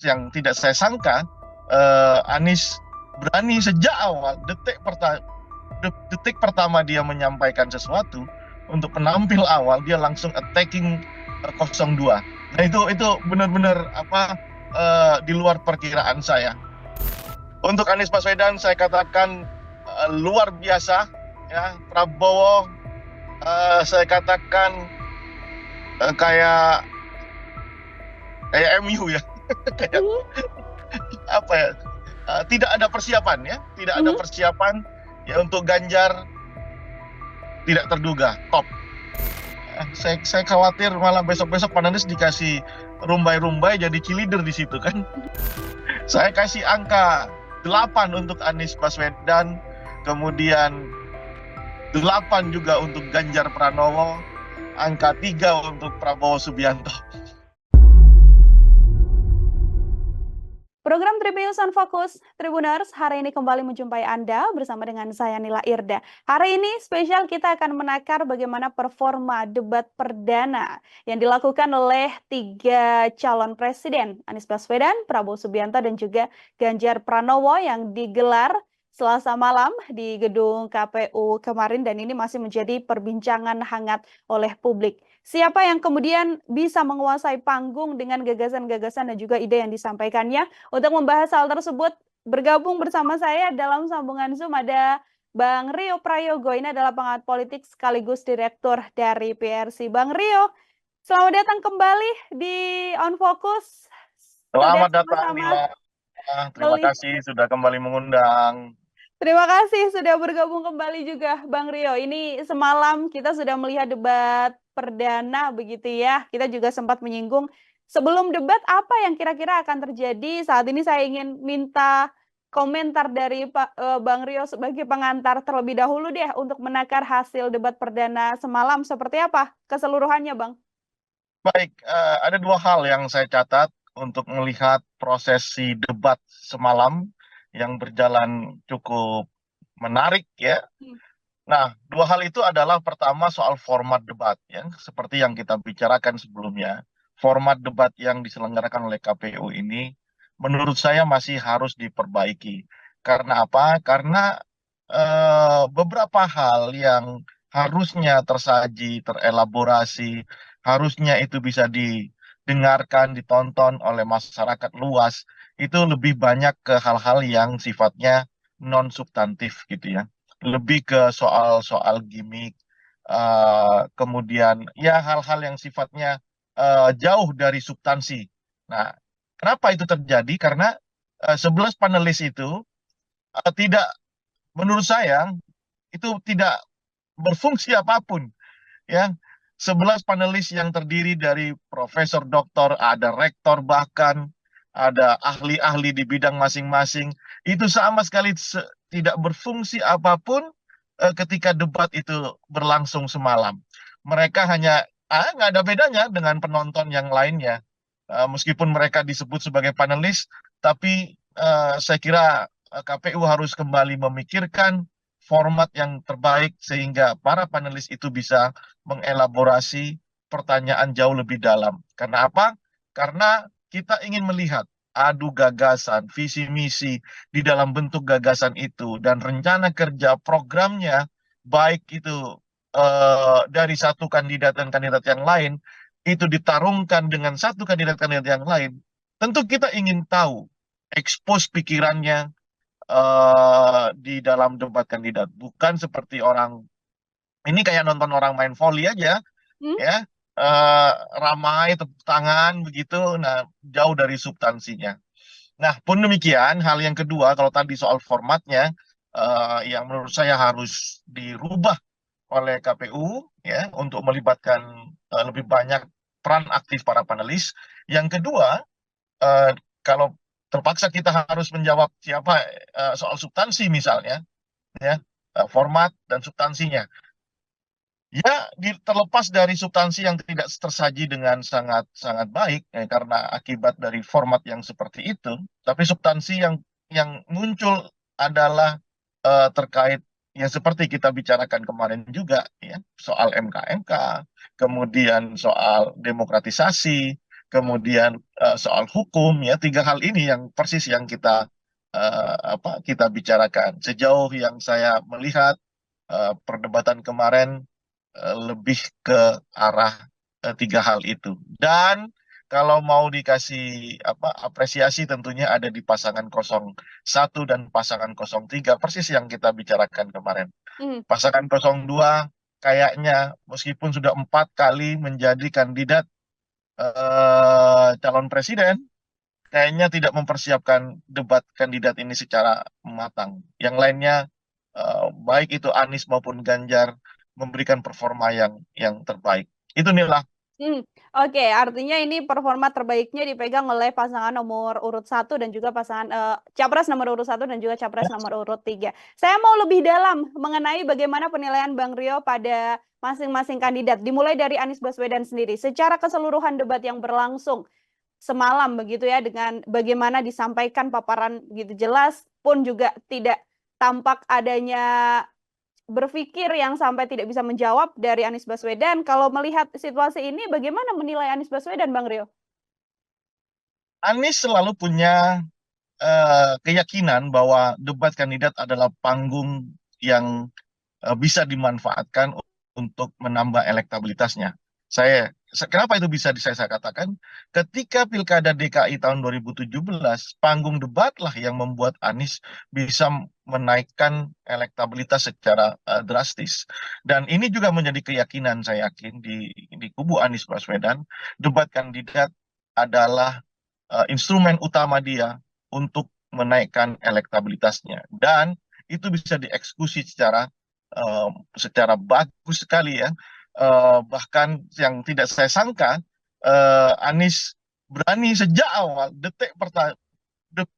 yang tidak saya sangka, Anies berani sejak awal detik pertama dia menyampaikan sesuatu untuk penampil awal dia langsung attacking 02. Nah itu benar-benar apa, di luar perkiraan saya. Untuk Anies Baswedan saya katakan luar biasa, ya. Prabowo saya katakan kayak kayak MU ya, kayak Mhm, apa ya, tidak ada persiapan, ya, tidak ada mhm. persiapan, ya. Untuk Ganjar tidak terduga top. Saya khawatir malah besok-besok Pak Anies dikasih rumbai-rumbai jadi cheerleader di situ kan. Saya kasih angka 8 untuk Anies Baswedan, kemudian 8 juga untuk Ganjar Pranowo, angka 3 untuk Prabowo Subianto. Program Tribunnews on Fokus Tribuners hari ini kembali menjumpai Anda bersama dengan saya Nila Irda. Hari ini spesial kita akan menakar bagaimana performa debat perdana yang dilakukan oleh tiga calon presiden, Anies Baswedan, Prabowo Subianto, dan juga Ganjar Pranowo yang digelar Selasa malam di gedung KPU kemarin dan ini masih menjadi perbincangan hangat oleh publik. Siapa yang kemudian bisa menguasai panggung dengan gagasan-gagasan dan juga ide yang disampaikannya? Untuk membahas hal tersebut, bergabung bersama saya dalam sambungan Zoom ada Bang Rio Prayogo. Ini adalah pengamat politik sekaligus direktur dari PRC. Bang Rio, selamat datang kembali di On Focus. Sudah Selamat datang sama-sama Nila. Terima melihat. kasih sudah kembali mengundang. Terima kasih sudah bergabung kembali juga Bang Rio. Ini semalam kita sudah melihat debat perdana begitu ya. Kita juga sempat menyinggung sebelum debat apa yang kira-kira akan terjadi. Saat ini saya ingin minta komentar dari Bang Rio sebagai pengantar terlebih dahulu deh untuk menakar hasil debat perdana semalam seperti apa keseluruhannya, Bang? Baik, ada dua hal yang saya catat untuk melihat prosesi debat semalam yang berjalan cukup menarik, ya. Hmm. Nah, dua hal itu adalah pertama soal format debat, ya, seperti yang kita bicarakan sebelumnya. Format debat yang diselenggarakan oleh KPU ini menurut saya masih harus diperbaiki. Karena apa? Karena beberapa hal yang harusnya tersaji, terelaborasi, harusnya itu bisa didengarkan, ditonton oleh masyarakat luas, itu lebih banyak ke hal-hal yang sifatnya non substantif gitu, ya, lebih ke soal-soal gimmick, kemudian ya hal-hal yang sifatnya jauh dari substansi. Nah, kenapa itu terjadi? Karena 11 panelis itu tidak, menurut saya, itu tidak berfungsi apapun, ya. 11 panelis yang terdiri dari profesor doktor, ada rektor bahkan, ada ahli-ahli di bidang masing-masing, itu sama sekali tidak berfungsi apapun ketika debat itu berlangsung semalam. Mereka hanya nggak ada bedanya dengan penonton yang lainnya. Meskipun mereka disebut sebagai panelis, tapi saya kira KPU harus kembali memikirkan format yang terbaik sehingga para panelis itu bisa mengelaborasi pertanyaan jauh lebih dalam. Karena apa? Karena kita ingin melihat adu gagasan, visi misi di dalam bentuk gagasan itu dan rencana kerja programnya, baik itu dari satu kandidat dan kandidat yang lain itu ditarungkan dengan satu kandidat-kandidat yang lain. Tentu kita ingin tahu expose pikirannya di dalam debat kandidat, bukan seperti orang ini kayak nonton orang main volley aja, Hmm? ya, ramai tepuk tangan begitu, nah jauh dari substansinya. Nah, pun demikian, hal yang kedua, kalau tadi soal formatnya, yang menurut saya harus dirubah oleh KPU, ya, untuk melibatkan lebih banyak peran aktif para panelis. Yang kedua, eh, kalau terpaksa kita harus menjawab siapa soal substansi misalnya, ya, format dan substansinya. Ya, terlepas dari substansi yang tidak tersaji dengan sangat sangat baik, ya, karena akibat dari format yang seperti itu, tapi substansi yang muncul adalah terkait yang seperti kita bicarakan kemarin juga, ya, soal MK-MK, kemudian soal demokratisasi, kemudian soal hukum ya, tiga hal ini yang persis yang kita bicarakan. Sejauh yang saya melihat perdebatan kemarin lebih ke arah tiga hal itu. Dan kalau mau dikasih apresiasi tentunya ada di pasangan 01 dan pasangan 03 persis yang kita bicarakan kemarin. Hmm. Pasangan 02 kayaknya meskipun sudah 4 kali menjadi kandidat calon presiden, kayaknya tidak mempersiapkan debat kandidat ini secara matang. Yang lainnya baik itu Anies maupun Ganjar memberikan performa yang terbaik. Itu nilai. Oke, artinya ini performa terbaiknya dipegang oleh pasangan nomor urut 1 dan juga pasangan capres nomor urut 1 dan juga capres nomor urut 3. Saya mau lebih dalam mengenai bagaimana penilaian Bang Rio pada masing-masing kandidat. Dimulai dari Anies Baswedan sendiri. Secara keseluruhan debat yang berlangsung semalam begitu ya, dengan bagaimana disampaikan paparan begitu jelas pun juga tidak tampak adanya berpikir yang sampai tidak bisa menjawab dari Anies Baswedan. Kalau melihat situasi ini, bagaimana menilai Anies Baswedan, Bang Rio? Anies selalu punya keyakinan bahwa debat kandidat adalah panggung yang bisa dimanfaatkan untuk menambah elektabilitasnya. Kenapa itu bisa saya katakan? Ketika Pilkada DKI tahun 2017, panggung debatlah yang membuat Anies bisa menaikkan elektabilitas secara drastis. Dan ini juga menjadi keyakinan saya yakin di kubu Anies Baswedan, debat kandidat adalah instrumen utama dia untuk menaikkan elektabilitasnya, dan itu bisa dieksekusi secara bagus sekali ya. Bahkan yang tidak saya sangka, Anies berani sejak awal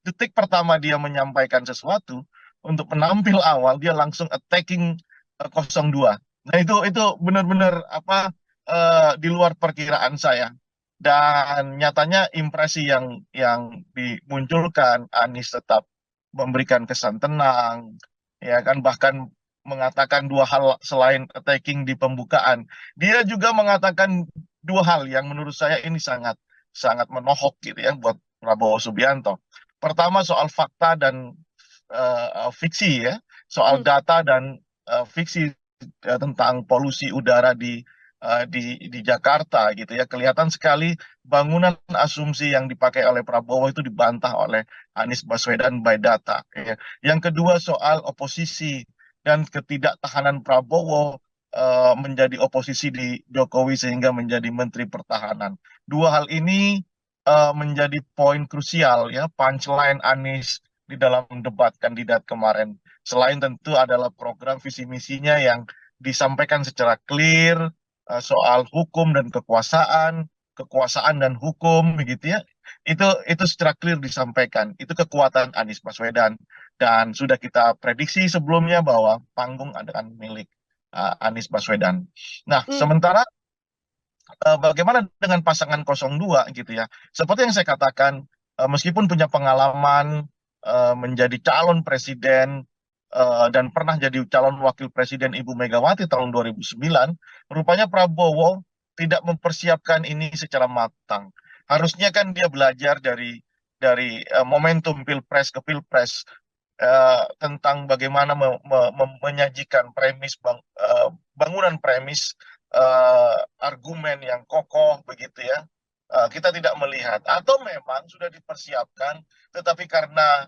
detik pertama dia menyampaikan sesuatu untuk menampil awal, dia langsung attacking 02. Nah itu benar-benar di luar perkiraan saya. Dan nyatanya impresi yang dimunculkan, Anies tetap memberikan kesan tenang, ya kan, bahkan mengatakan dua hal selain attacking di pembukaan. Dia juga mengatakan dua hal yang menurut saya ini sangat sangat menohok gitu ya buat Prabowo Subianto. Pertama soal fakta dan fiksi ya, soal Hmm. data dan fiksi tentang polusi udara di Jakarta gitu ya. Kelihatan sekali bangunan asumsi yang dipakai oleh Prabowo itu dibantah oleh Anies Baswedan by data. Ya. Yang kedua soal oposisi dan ketidaktahanan Prabowo menjadi oposisi di Jokowi sehingga menjadi Menteri Pertahanan. Dua hal ini menjadi poin krusial ya, punchline Anies di dalam debat kandidat kemarin. Selain tentu adalah program visi misinya yang disampaikan secara clear, soal hukum dan kekuasaan, kekuasaan dan hukum begitu ya. Itu secara clear disampaikan. Itu kekuatan Anies Baswedan, dan sudah kita prediksi sebelumnya bahwa panggung akan milik Anies Baswedan. Nah, Hmm. sementara bagaimana dengan pasangan 02 gitu ya. Seperti yang saya katakan, meskipun punya pengalaman menjadi calon presiden dan pernah jadi calon wakil presiden Ibu Megawati tahun 2009, rupanya Prabowo tidak mempersiapkan ini secara matang. Harusnya kan dia belajar dari momentum Pilpres ke Pilpres, tentang bagaimana menyajikan bangunan premis, argumen yang kokoh begitu ya. Kita tidak melihat, atau memang sudah dipersiapkan tetapi karena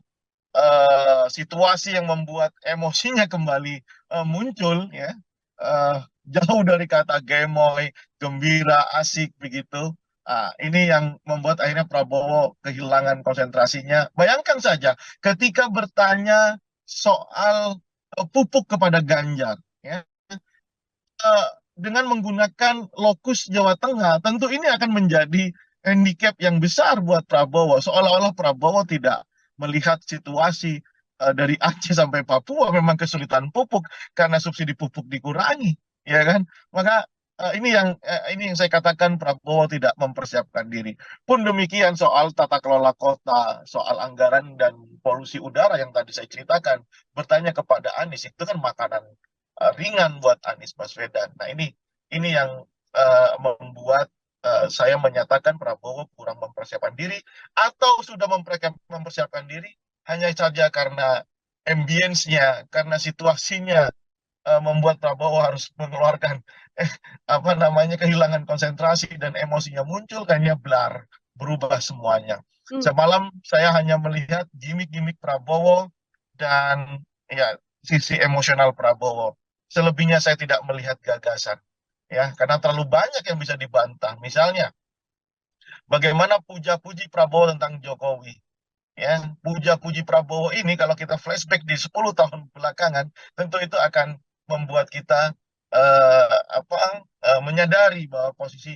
situasi yang membuat emosinya kembali muncul ya, eh, jauh dari kata gemoy, gembira, asik begitu. Ini yang membuat akhirnya Prabowo kehilangan konsentrasinya. Bayangkan saja ketika bertanya soal pupuk kepada Ganjar, ya, eh, dengan menggunakan lokus Jawa Tengah, tentu ini akan menjadi handicap yang besar buat Prabowo. Seolah-olah Prabowo tidak melihat situasi dari Aceh sampai Papua memang kesulitan pupuk karena subsidi pupuk dikurangi, ya kan? Maka ini yang saya katakan Prabowo tidak mempersiapkan diri. Pun demikian soal tata kelola kota, soal anggaran dan polusi udara yang tadi saya ceritakan, bertanya kepada Anies itu kan makanan ringan buat Anies Baswedan. Nah ini yang membuat saya menyatakan Prabowo kurang mempersiapkan diri atau sudah mempersiapkan diri hanya saja karena ambience-nya, karena situasinya membuat Prabowo harus mengeluarkan eh, apa namanya kehilangan konsentrasi dan emosinya muncul kayaknya berubah semuanya. Hmm. Semalam saya hanya melihat gimmick-gimmick Prabowo dan ya sisi emosional Prabowo. Selebihnya saya tidak melihat gagasan ya karena terlalu banyak yang bisa dibantah. Misalnya bagaimana puja-puji Prabowo tentang Jokowi ya puja-puji Prabowo ini kalau kita flashback di 10 tahun belakangan tentu itu akan membuat kita menyadari bahwa posisi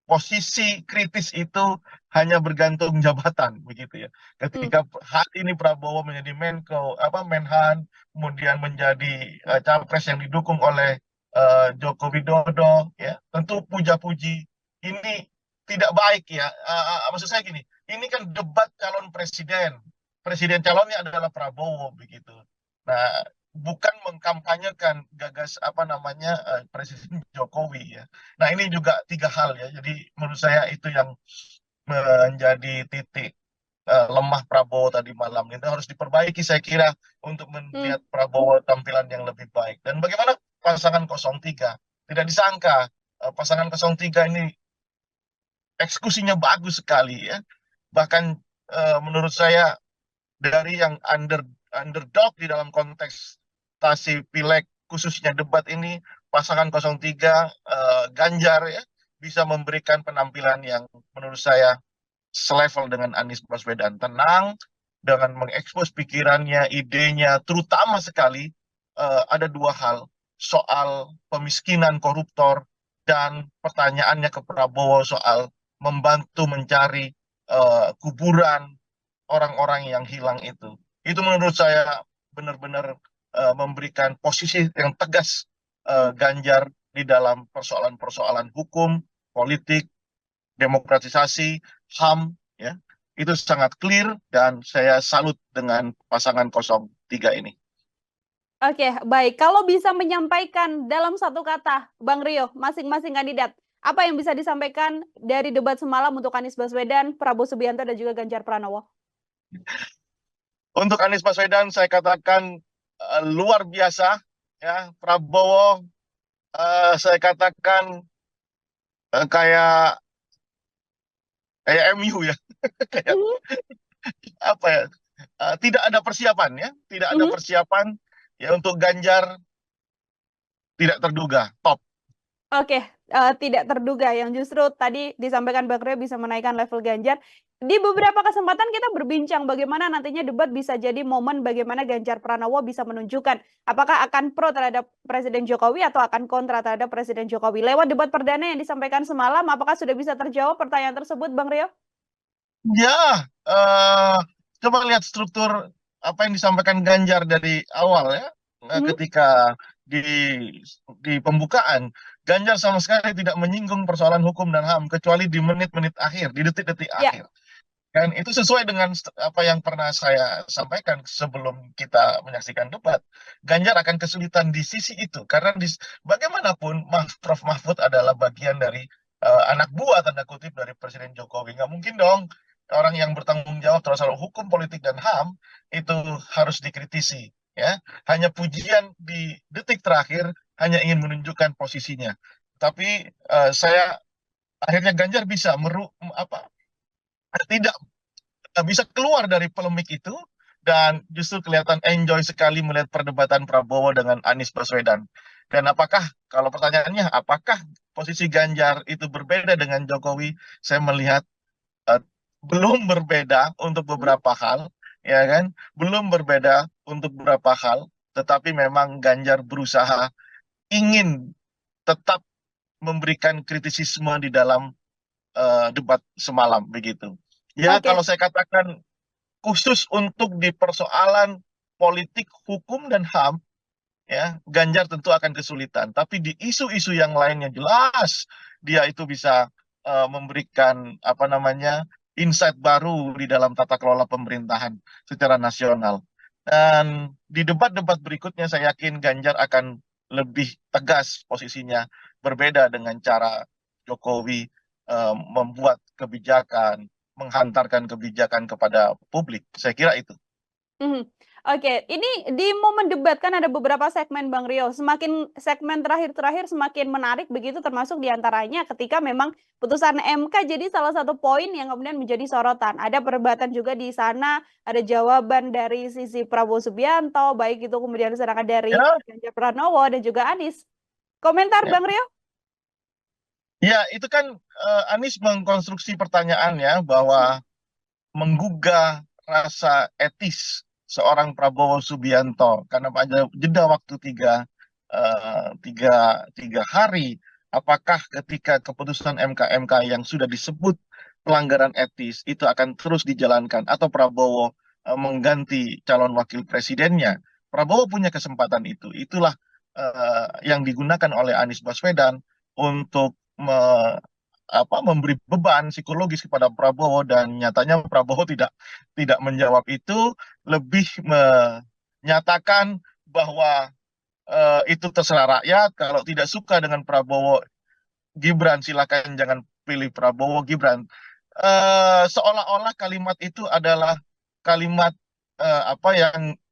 posisi kritis itu hanya bergantung jabatan begitu ya. Hmm. Ketika hari ini Prabowo menjadi Menko, Menhan, kemudian menjadi capres yang didukung oleh Joko Widodo, ya tentu puja-puji ini tidak baik ya. Maksud saya gini, ini kan debat calon presiden, presiden calonnya adalah Prabowo begitu. Nah, bukan mengkampanyekan gagas Presiden Jokowi ya. Nah, ini juga tiga hal ya. Jadi menurut saya itu yang menjadi titik lemah Prabowo tadi malam. Itu harus diperbaiki saya kira untuk Hmm. melihat Prabowo tampilan yang lebih baik. Dan bagaimana pasangan 03? Tidak disangka pasangan 03 ini eksekusinya bagus sekali ya. Bahkan menurut saya dari yang underdog di dalam kontestasi pileg khususnya debat ini pasangan 03 Ganjar ya bisa memberikan penampilan yang menurut saya selevel dengan Anies Baswedan tenang dengan mengekspos pikirannya, idenya, terutama sekali ada dua hal soal pemiskinan koruptor dan pertanyaannya ke Prabowo soal membantu mencari kuburan orang-orang yang hilang itu. Itu menurut saya benar-benar memberikan posisi yang tegas Hmm. Ganjar di dalam persoalan-persoalan hukum, politik, demokratisasi, HAM, ya. Itu sangat clear dan saya salut dengan pasangan 03 ini. Oke, baik. Kalau bisa menyampaikan dalam satu kata, Bang Rio, masing-masing kandidat, apa yang bisa disampaikan dari debat semalam untuk Anies Baswedan, Prabowo Subianto, dan juga Ganjar Pranowo? Untuk Anies Baswedan saya katakan luar biasa, ya. Prabowo saya katakan kayak kayak MU ya, kayak Mhm. apa ya? Tidak ada persiapan ya, tidak ada Mhm. persiapan ya untuk Ganjar tidak terduga, top. Oke, tidak terduga yang justru tadi disampaikan Bang Rio bisa menaikkan level Ganjar. Di beberapa kesempatan kita berbincang bagaimana nantinya debat bisa jadi momen bagaimana Ganjar Pranowo bisa menunjukkan apakah akan pro terhadap Presiden Jokowi atau akan kontra terhadap Presiden Jokowi. Lewat debat perdana yang disampaikan semalam, apakah sudah bisa terjawab pertanyaan tersebut, Bang Rio? Ya, eh, coba lihat struktur apa yang disampaikan Ganjar dari awal ya, Mhm. ketika di pembukaan, Ganjar sama sekali tidak menyinggung persoalan hukum dan HAM kecuali di menit-menit akhir, di detik-detik Ya. akhir. Dan itu sesuai dengan apa yang pernah saya sampaikan sebelum kita menyaksikan debat. Ganjar akan kesulitan di sisi itu karena bagaimanapun Prof Mahfud adalah bagian dari anak buah tanda kutip dari Presiden Jokowi. Nggak mungkin dong orang yang bertanggung jawab terhadap soal hukum, politik dan HAM itu harus dikritisi. Ya, hanya pujian di detik terakhir hanya ingin menunjukkan posisinya. Tapi saya akhirnya Ganjar bisa apa tidak bisa keluar dari polemik itu dan justru kelihatan enjoy sekali melihat perdebatan Prabowo dengan Anies Baswedan. Dan apakah kalau pertanyaannya apakah posisi Ganjar itu berbeda dengan Jokowi? Saya melihat eh, belum berbeda untuk Mhm. beberapa hal, ya kan? Belum berbeda untuk beberapa hal, tetapi memang Ganjar berusaha ingin tetap memberikan kritisisme di dalam debat semalam begitu. Ya, Oke. kalau saya katakan khusus untuk di persoalan politik, hukum dan HAM, ya Ganjar tentu akan kesulitan. Tapi di isu-isu yang lainnya jelas dia itu bisa memberikan insight baru di dalam tata kelola pemerintahan secara nasional. Dan di debat-debat berikutnya saya yakin Ganjar akan lebih tegas posisinya, berbeda dengan cara Jokowi membuat kebijakan, menghantarkan kebijakan kepada publik. Saya kira itu. Mhm. Oke, ini di momen debat kan ada beberapa segmen Bang Rio, semakin segmen terakhir-terakhir semakin menarik begitu termasuk di antaranya ketika memang putusan MK jadi salah satu poin yang kemudian menjadi sorotan. Ada perdebatan juga di sana, ada jawaban dari sisi Prabowo Subianto, baik itu kemudian serangan dari Ya, Ganjar Pranowo dan juga Anies. Komentar ya, Bang Rio? ya itu kan Anies mengkonstruksi pertanyaannya bahwa menggugah rasa etis seorang Prabowo Subianto karena pada jeda waktu tiga hari, apakah ketika keputusan MK yang sudah disebut pelanggaran etis itu akan terus dijalankan atau Prabowo mengganti calon wakil presidennya? Prabowo punya kesempatan itu. Itulah yang digunakan oleh Anies Baswedan untuk memberi beban psikologis kepada Prabowo, dan nyatanya Prabowo tidak menjawab itu, lebih menyatakan bahwa itu terserah rakyat, kalau tidak suka dengan Prabowo Gibran silakan jangan pilih Prabowo Gibran. Seolah-olah kalimat itu adalah kalimat apa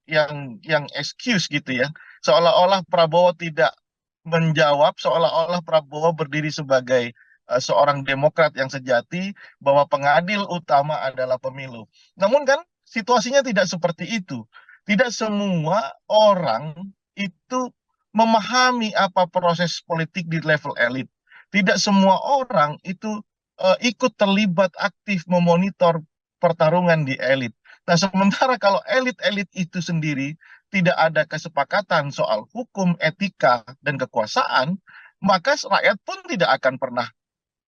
yang excuse gitu ya. Seolah-olah Prabowo tidak menjawab, seolah-olah Prabowo berdiri sebagai seorang demokrat yang sejati, bahwa pengadil utama adalah pemilu. Namun kan situasinya tidak seperti itu. Tidak semua orang itu memahami apa proses politik di level elit. Tidak semua orang itu ikut terlibat aktif memonitor pertarungan di elit. Nah, sementara kalau elit-elit itu sendiri tidak ada kesepakatan soal hukum, etika, dan kekuasaan, maka rakyat pun tidak akan pernah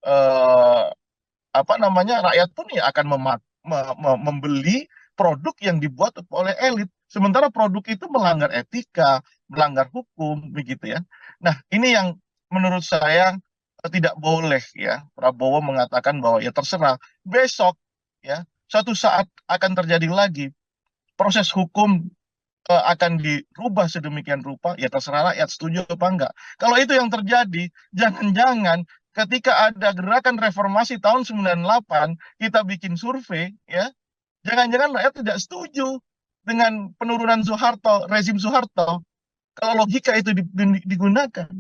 eh, rakyat pun ya akan membeli produk yang dibuat oleh elit. Sementara produk itu melanggar etika, melanggar hukum, begitu ya. Nah, ini yang menurut saya tidak boleh ya Prabowo mengatakan bahwa ya terserah, besok ya suatu saat akan terjadi lagi proses hukum akan dirubah sedemikian rupa, ya terserah rakyat setuju apa enggak. Kalau itu yang terjadi, jangan-jangan ketika ada gerakan reformasi tahun 98, kita bikin survei, ya, jangan-jangan rakyat tidak setuju dengan penurunan Soeharto, rezim Soeharto. Kalau logika itu digunakan.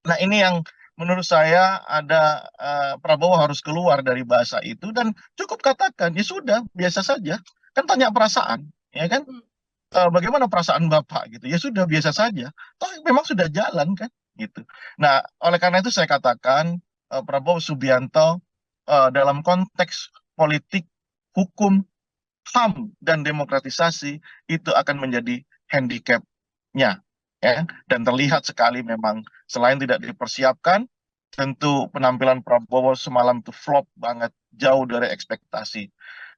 Nah, ini yang menurut saya ada Prabowo harus keluar dari bahasa itu dan cukup katakan, ya sudah, biasa saja. Kan tanya perasaan, ya kan? Hmm. Bagaimana perasaan Bapak gitu. Ya sudah biasa saja. Toh memang sudah jalan kan gitu. Nah, oleh karena itu saya katakan Prabowo Subianto dalam konteks politik, hukum, HAM dan demokratisasi itu akan menjadi handicapnya ya, dan terlihat sekali memang selain tidak dipersiapkan, tentu penampilan Prabowo semalam itu flop banget, jauh dari ekspektasi.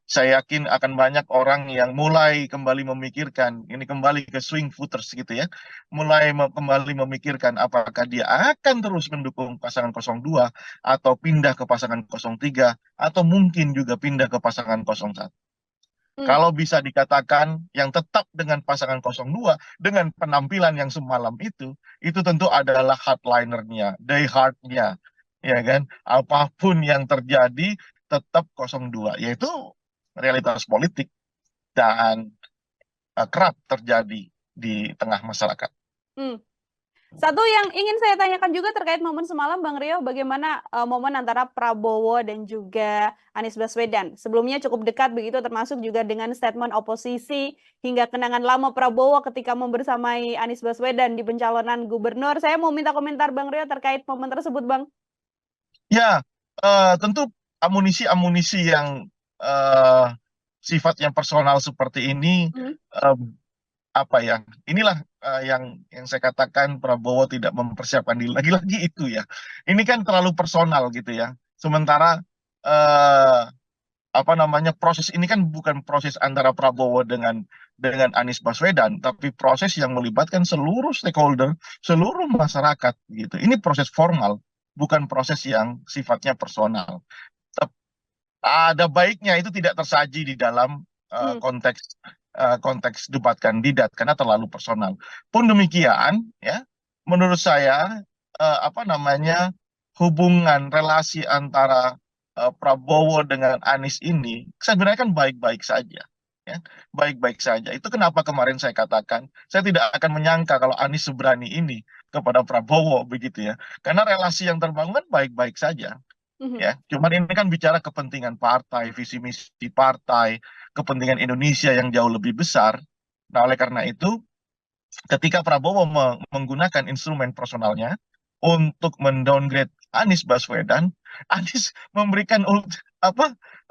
Saya yakin akan banyak orang yang mulai kembali memikirkan, ini kembali ke swing voters gitu ya, mulai kembali memikirkan apakah dia akan terus mendukung pasangan 02 atau pindah ke pasangan 03 atau mungkin juga pindah ke pasangan 01. Hmm. Kalau bisa dikatakan yang tetap dengan pasangan 02 dengan penampilan yang semalam itu tentu adalah hardlinernya, die hardnya, ya kan? Apapun yang terjadi tetap 02, yaitu realitas politik dan kerap terjadi di tengah masyarakat. Hmm. Satu yang ingin saya tanyakan juga terkait momen semalam, Bang Rio, bagaimana momen antara Prabowo dan juga Anies Baswedan. Sebelumnya cukup dekat begitu, termasuk juga dengan statement oposisi hingga kenangan lama Prabowo ketika membersamai Anies Baswedan di pencalonan gubernur. Saya mau minta komentar Bang Rio terkait momen tersebut, Bang. Ya, tentu amunisi-amunisi yang eh, sifatnya personal seperti ini, Hmm. eh, apa ya? Inilah yang saya katakan Prabowo tidak mempersiapkan diri lagi-lagi itu ya. Ini kan terlalu personal gitu ya. Sementara eh, proses ini kan bukan proses antara Prabowo dengan Anies Baswedan, tapi proses yang melibatkan seluruh stakeholder, seluruh masyarakat gitu. Ini proses formal, bukan proses yang sifatnya personal. Ada baiknya itu tidak tersaji di dalam Hmm. konteks debat kandidat karena terlalu personal. Pun demikian, ya, menurut saya apa namanya hubungan relasi antara Prabowo dengan Anies ini sebenarnya kan baik-baik saja, ya, baik-baik saja. Itu kenapa kemarin saya katakan saya tidak akan menyangka kalau Anies seberani ini kepada Prabowo begitu ya, karena relasi yang terbangun kan baik-baik saja, Mhm. ya. Cuman ini kan bicara kepentingan partai, visi misi partai, kepentingan Indonesia yang jauh lebih besar. Nah, oleh karena itu ketika Prabowo menggunakan instrumen personalnya untuk mendowngrade Anies Baswedan, Anies memberikan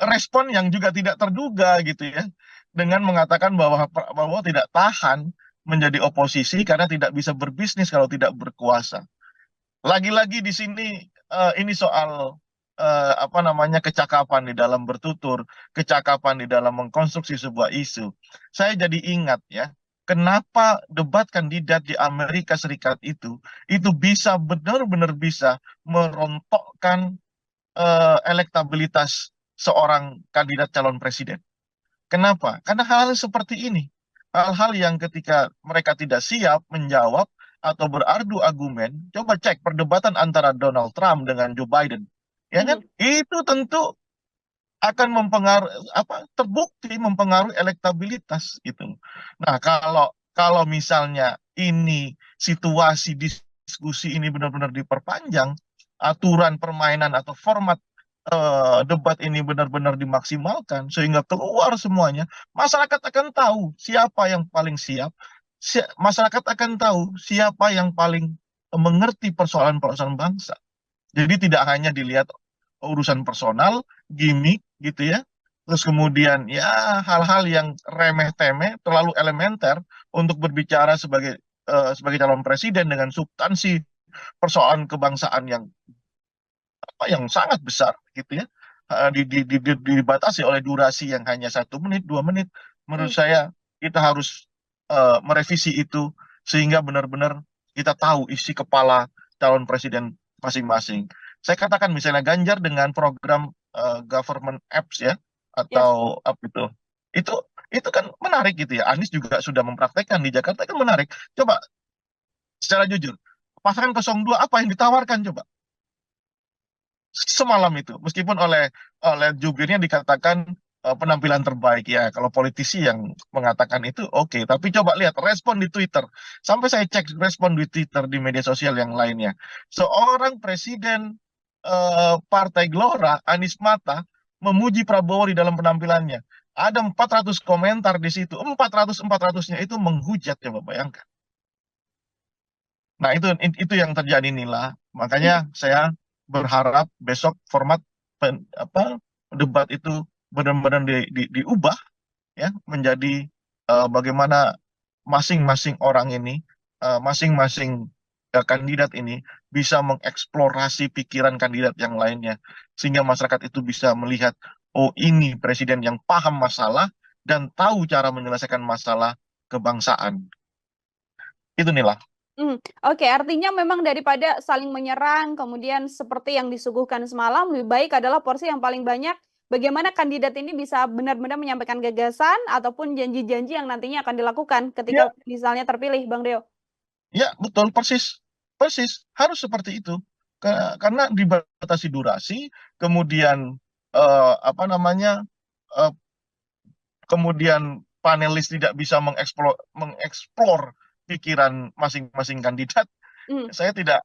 respon yang juga tidak terduga gitu ya, dengan mengatakan bahwa Prabowo tidak tahan menjadi oposisi karena tidak bisa berbisnis kalau tidak berkuasa. Lagi-lagi di sini ini soal kecakapan di dalam bertutur, kecakapan di dalam mengkonstruksi sebuah isu. Saya jadi ingat ya, kenapa debat kandidat di Amerika Serikat itu bisa benar-benar bisa merontokkan elektabilitas seorang kandidat calon presiden. Kenapa? Karena hal-hal seperti ini. Hal-hal yang ketika mereka tidak siap menjawab atau berargu argumen, coba cek perdebatan antara Donald Trump dengan Joe Biden. Ya kan? Mhm. Itu tentu akan terbukti mempengaruhi elektabilitas itu. Nah, kalau kalau misalnya ini situasi diskusi ini benar-benar diperpanjang, aturan permainan atau format debat ini benar-benar dimaksimalkan sehingga keluar semuanya, masyarakat akan tahu siapa yang paling siap, masyarakat akan tahu siapa yang paling mengerti persoalan-persoalan bangsa. Jadi tidak hanya dilihat urusan personal, gimmick gitu ya. Terus kemudian ya hal-hal yang remeh-temeh, terlalu elementer untuk berbicara sebagai calon presiden dengan substansi persoalan kebangsaan yang sangat besar gitu ya. Dibatasi oleh durasi yang hanya 1 menit, 2 menit. Menurut Mhm. saya kita harus merevisi itu sehingga benar-benar kita tahu isi kepala calon presiden masing-masing. Saya katakan misalnya Ganjar dengan program government apps ya, Yes. atau apa itu itu kan menarik gitu ya. Anies juga sudah mempraktekkan di Jakarta kan menarik. Coba secara jujur, pasangan 02 apa yang ditawarkan coba semalam itu, meskipun oleh jubirnya dikatakan penampilan terbaik ya. Kalau politisi yang mengatakan itu oke, tapi coba lihat respon di Twitter. Sampai saya cek respon di Twitter di media sosial yang lainnya. Seorang presiden Partai Gelora, Anies Mata, memuji Prabowo di dalam penampilannya. Ada 400 komentar di situ. 400-400-nya itu menghujat, coba bayangkan. Nah, itu yang terjadi Nila. Mhm. Makanya saya berharap besok format debat itu benar-benar diubah ya menjadi bagaimana masing-masing orang ini, masing-masing kandidat ini bisa mengeksplorasi pikiran kandidat yang lainnya sehingga masyarakat itu bisa melihat, oh ini presiden yang paham masalah dan tahu cara menyelesaikan masalah kebangsaan. Itu Nila. Mhm. Oke, artinya memang daripada saling menyerang, kemudian seperti yang disuguhkan semalam, lebih baik adalah porsi yang paling banyak, bagaimana kandidat ini bisa benar-benar menyampaikan gagasan ataupun janji-janji yang nantinya akan dilakukan Ya, ketika misalnya terpilih, Bang Deo. ya, betul, persis, persis, harus seperti itu. Karena dibatasi durasi, kemudian apa namanya, eh, kemudian panelis tidak bisa mengeksplor pikiran masing-masing kandidat. Mhm. Saya tidak,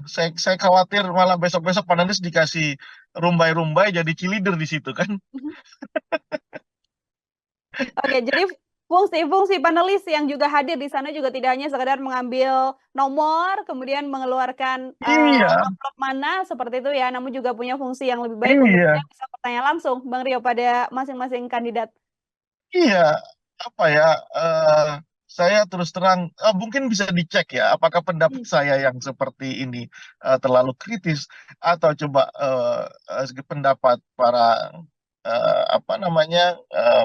saya khawatir malah besok-besok panelis dikasih rumbai-rumbai jadi cheerleader di situ kan. Mhm. Oke, jadi fungsi-fungsi panelis yang juga hadir di sana juga tidak hanya sekedar mengambil nomor, kemudian mengeluarkan, Iya, amplop mana, seperti itu ya, namun juga punya fungsi yang lebih baik untuk iya. dia bisa bertanya langsung, Bang Rio, pada masing-masing kandidat. Iya, apa ya? eh saya terus terang, mungkin bisa dicek ya, apakah pendapat Mhm. saya yang seperti ini terlalu kritis atau coba segi pendapat para apa namanya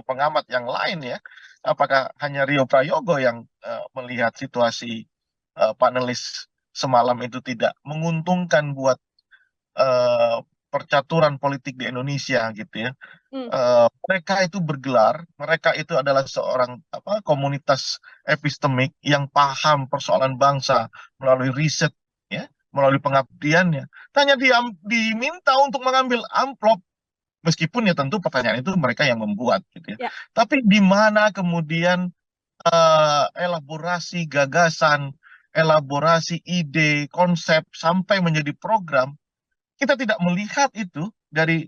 pengamat yang lain ya, apakah hanya Rio Prayogo yang melihat situasi panelis semalam itu tidak menguntungkan buat eh, percaturan politik di Indonesia gitu ya. Mmm. Mereka itu bergelar, mereka itu adalah seorang komunitas epistemik yang paham persoalan bangsa melalui riset, ya. melalui pengabdiannya. Tanya dia diminta untuk mengambil amplop, meskipun ya tentu pertanyaan itu mereka yang membuat gitu ya. Ya. Tapi di mana kemudian elaborasi gagasan, elaborasi ide, konsep sampai menjadi program, kita tidak melihat itu dari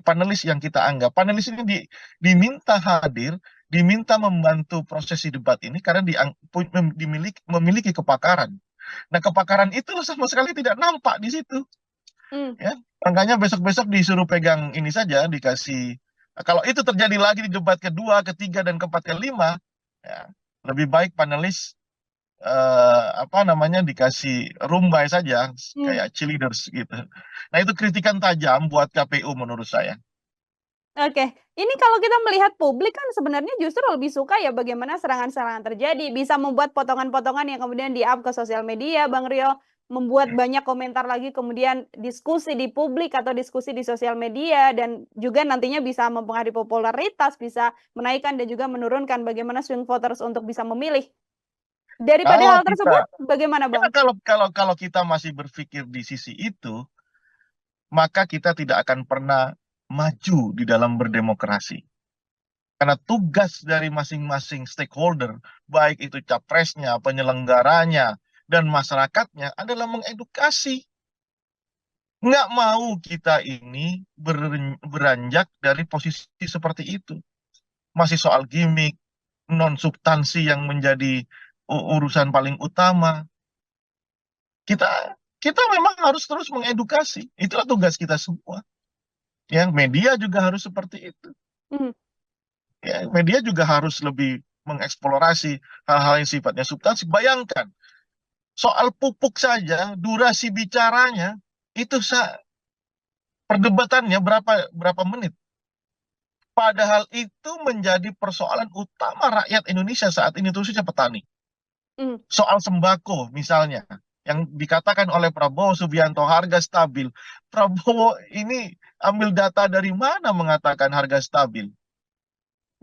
panelis yang kita anggap. Panelis ini diminta hadir, diminta membantu prosesi debat ini karena memiliki kepakaran. Nah, kepakaran itu sama sekali tidak nampak di situ. Ya, makanya besok-besok disuruh pegang ini saja, dikasih. Kalau itu terjadi lagi di debat kedua, ketiga, dan keempat, kelima, ya, lebih baik panelis apa namanya dikasih rumbai saja, kayak cheerleaders gitu. Nah, itu kritikan tajam buat KPU menurut saya. Oke, ini kalau kita melihat publik kan sebenarnya justru lebih suka ya bagaimana serangan-serangan terjadi, bisa membuat potongan-potongan yang kemudian di-up ke sosial media, Bang Rio, membuat banyak komentar lagi, kemudian diskusi di publik atau diskusi di sosial media, dan juga nantinya bisa mempengaruhi popularitas, bisa menaikkan dan juga menurunkan bagaimana swing voters untuk bisa memilih. Daripada Kalau hal tersebut, bagaimana, kita Bang? kalau kita masih berpikir di sisi itu, maka kita tidak akan pernah maju di dalam berdemokrasi. Karena tugas dari masing-masing stakeholder, baik itu capresnya, penyelenggaranya, dan masyarakatnya adalah mengedukasi. Nggak mau kita ini beranjak dari posisi seperti itu. Masih soal gimmick, non-substansi yang menjadi urusan paling utama. Kita memang harus terus mengedukasi. Itulah tugas kita semua. Ya, media juga harus seperti itu. Ya, media juga harus lebih mengeksplorasi hal-hal yang sifatnya substansi. Bayangkan, soal pupuk saja, durasi bicaranya, itu perdebatannya berapa menit. Padahal itu menjadi persoalan utama rakyat Indonesia saat ini, khususnya petani. Soal sembako misalnya, yang dikatakan oleh Prabowo Subianto harga stabil. Prabowo ini ambil data dari mana mengatakan harga stabil?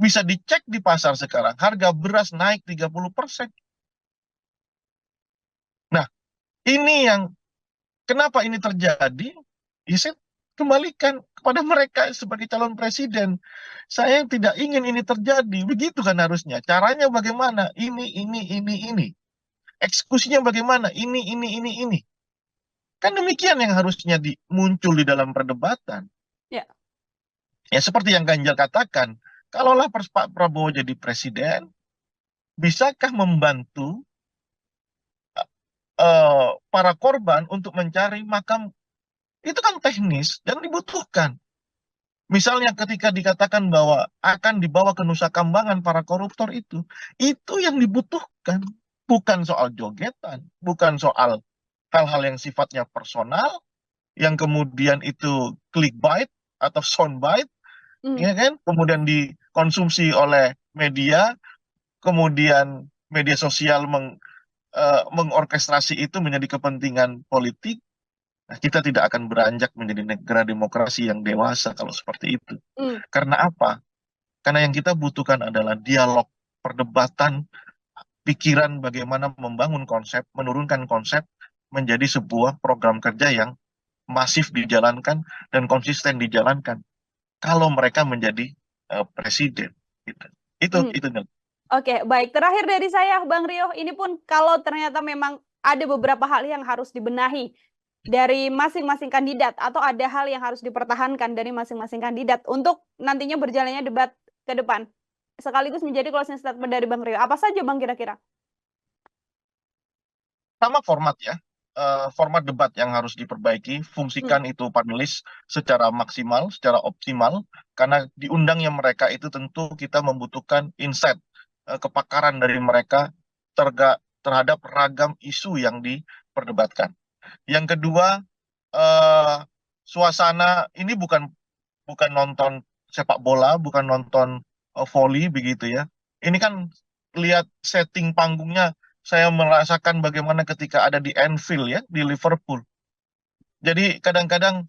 Bisa dicek di pasar sekarang, harga beras naik 30%. Nah, ini yang kenapa ini terjadi? Ya, saya kembalikan kepada mereka sebagai calon presiden. Saya tidak ingin ini terjadi. Begitu kan harusnya. Caranya bagaimana? Ini. Eksekusinya bagaimana? Ini. Kan demikian yang harusnya muncul di dalam perdebatan. Ya. Ya, seperti yang Ganjar katakan, kalaulah Pak Prabowo jadi presiden, bisakah membantu para korban untuk mencari makam? Itu kan teknis dan dibutuhkan. Misalnya ketika dikatakan bahwa akan dibawa ke Nusa Kambangan para koruptor itu yang dibutuhkan. Bukan soal jogetan, bukan soal hal-hal yang sifatnya personal, yang kemudian itu clickbait atau soundbite, ya kan? Kemudian dikonsumsi oleh media, kemudian media sosial mengorkestrasi itu menjadi kepentingan politik. Nah, kita tidak akan beranjak menjadi negara demokrasi yang dewasa kalau seperti itu. Karena apa? Karena yang kita butuhkan adalah dialog, perdebatan, pikiran bagaimana membangun konsep, menurunkan konsep menjadi sebuah program kerja yang masif dijalankan dan konsisten dijalankan. Kalau mereka menjadi presiden, gitu. Itu. Oke, baik. Terakhir dari saya, Bang Rio, ini pun kalau ternyata memang ada beberapa hal yang harus dibenahi dari masing-masing kandidat, atau ada hal yang harus dipertahankan dari masing-masing kandidat untuk nantinya berjalannya debat ke depan, sekaligus menjadi closing statement dari Bang Rio. Apa saja, Bang, kira-kira? Sama format ya, format debat yang harus diperbaiki, fungsikan itu panelis secara maksimal, secara optimal, karena diundangnya mereka itu tentu kita membutuhkan insight, kepakaran dari mereka terhadap ragam isu yang diperdebatkan. Yang kedua, suasana ini bukan nonton sepak bola, bukan nonton volley begitu ya. Ini kan lihat setting panggungnya, saya merasakan bagaimana ketika ada di Anfield ya, di Liverpool. Jadi kadang-kadang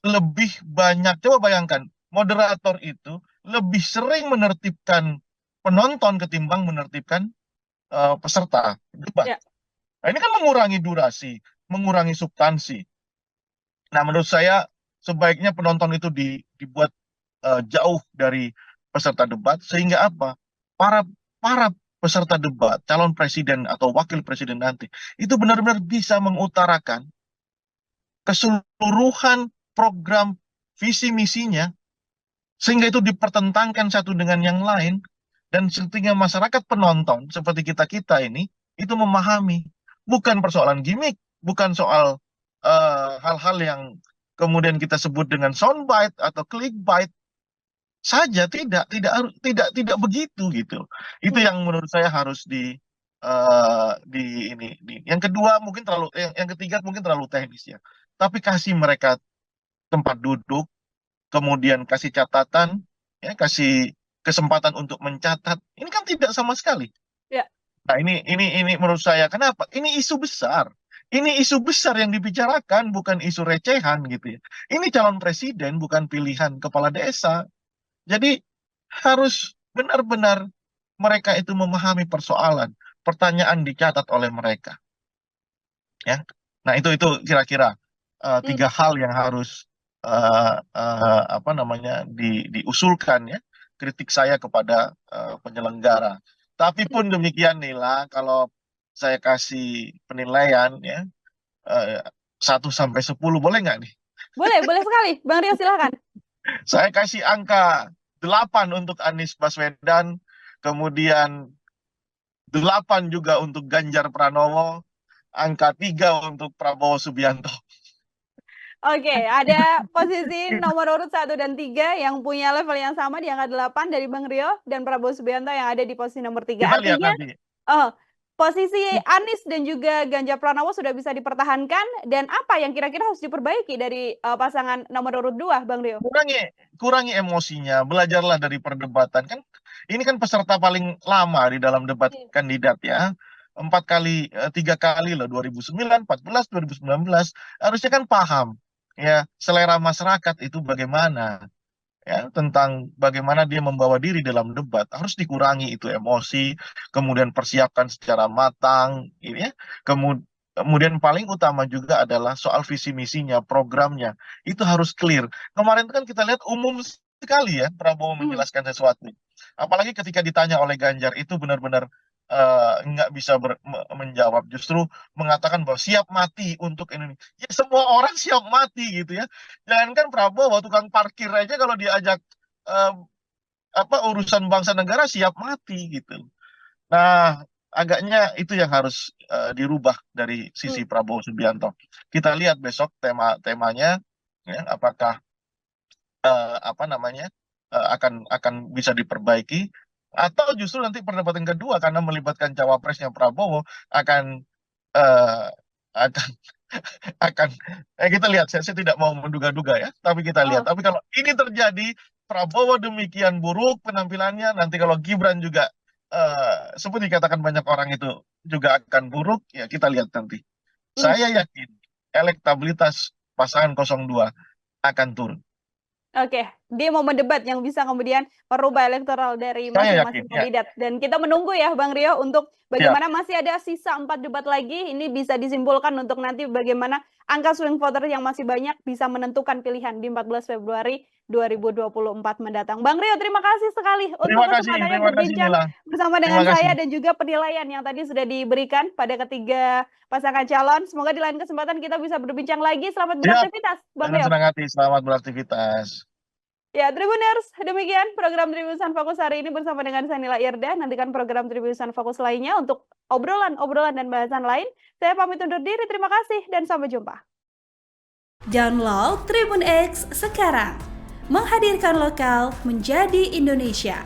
lebih banyak, coba bayangkan, moderator itu lebih sering menertibkan penonton ketimbang menertibkan peserta debat. Ya. Nah, ini kan mengurangi durasi, mengurangi substansi. Nah, menurut saya sebaiknya penonton itu dibuat jauh dari peserta debat sehingga apa? Para para peserta debat, calon presiden atau wakil presiden nanti itu benar-benar bisa mengutarakan keseluruhan program visi misinya sehingga itu dipertentangkan satu dengan yang lain dan sehingga masyarakat penonton seperti kita-kita ini itu memahami bukan persoalan gimmick, bukan soal hal-hal yang kemudian kita sebut dengan soundbite atau clickbait saja, tidak begitu gitu. Itu Hmm. yang menurut saya harus yang kedua mungkin yang ketiga mungkin terlalu teknis ya. Tapi kasih mereka tempat duduk, kemudian kasih catatan, ya, kasih kesempatan untuk mencatat. Ini kan tidak sama sekali. Ya. Nah, ini menurut saya kenapa? Ini isu besar. Ini isu besar yang dibicarakan, bukan isu recehan gitu ya. Ini calon presiden, bukan pilihan kepala desa. Jadi harus benar-benar mereka itu memahami persoalan, pertanyaan dicatat oleh mereka, ya. Nah, itu kira-kira Hmm. tiga hal yang harus apa namanya diusulkan ya kritik saya kepada penyelenggara. Tapi pun demikian Nila, kalau saya kasih penilaian ya 1 sampai 10 boleh nggak nih? Boleh sekali. Bang Rio silahkan. Saya kasih angka 8 untuk Anies Baswedan, kemudian 8 juga untuk Ganjar Pranowo, angka 3 untuk Prabowo Subianto. Oke, ada posisi nomor urut 1 dan 3 yang punya level yang sama di angka 8 dari Bang Rio dan Prabowo Subianto yang ada di posisi nomor 3. Kita lihat Artinya, nanti. posisi Anies dan juga Ganjar Pranowo sudah bisa dipertahankan. Dan apa yang kira-kira harus diperbaiki dari pasangan nomor urut 2, Bang Rio? Kurangi emosinya, belajarlah dari perdebatan. Kan ini kan peserta paling lama di dalam debat Hmm. kandidat ya. 3 kali loh, 2009, 14, 2019. Harusnya kan paham ya selera masyarakat itu bagaimana ya tentang bagaimana dia membawa diri dalam debat. Harus dikurangi itu emosi, kemudian persiapkan secara matang ini ya. Kemudian paling utama juga adalah soal visi misinya, programnya. Itu harus clear. Kemarin kan kita lihat umum sekali ya Prabowo Hmm. menjelaskan sesuatu. Apalagi ketika ditanya oleh Ganjar itu benar-benar nggak bisa menjawab, justru mengatakan bahwa siap mati untuk Indonesia. Ya semua orang siap mati gitu ya. Jangankan Prabowo, tukang parkir aja kalau diajak eh, urusan bangsa negara siap mati gitu. Nah, agaknya itu yang harus dirubah dari Hmm. sisi Prabowo Subianto. Kita lihat besok temanya ya, apakah apa namanya akan bisa diperbaiki atau justru nanti perdebatan kedua karena melibatkan cawapresnya Prabowo akan eh, akan akan kita lihat. Saya tidak mau menduga-duga ya, tapi kita lihat. Oh. Tapi kalau ini terjadi, Prabowo demikian buruk penampilannya, nanti kalau Gibran juga seperti dikatakan banyak orang itu juga akan buruk, ya kita lihat nanti. Hmm. Saya yakin elektabilitas pasangan 02 akan turun. Oke, di momen debat yang bisa kemudian merubah elektoral dari Saya yakin, masing-masing ya. kandidat. Dan kita menunggu ya Bang Rio untuk Siap. bagaimana masih ada sisa 4 debat lagi. Ini bisa disimpulkan untuk nanti bagaimana angka swing voter yang masih banyak bisa menentukan pilihan di 14 Februari 2024 mendatang. Bang Rio, terima kasih sekali untuk kesempatannya Terima kasih berbincang Nila. bersama Terima dengan saya kasih. dan juga penilaian yang tadi sudah diberikan pada ketiga pasangan calon. Semoga di lain kesempatan kita bisa berbincang lagi. Selamat Siap. beraktivitas, Bang Dengan Rio. senang hati, selamat beraktivitas. Ya, Tribuners, demikian program Tribusan Fokus hari ini bersama dengan saya Nila Irda. Nantikan program Tribusan Fokus lainnya untuk obrolan-obrolan dan bahasan lain. Saya pamit undur diri, terima kasih dan sampai jumpa. Download Tribun X sekarang, menghadirkan lokal menjadi Indonesia.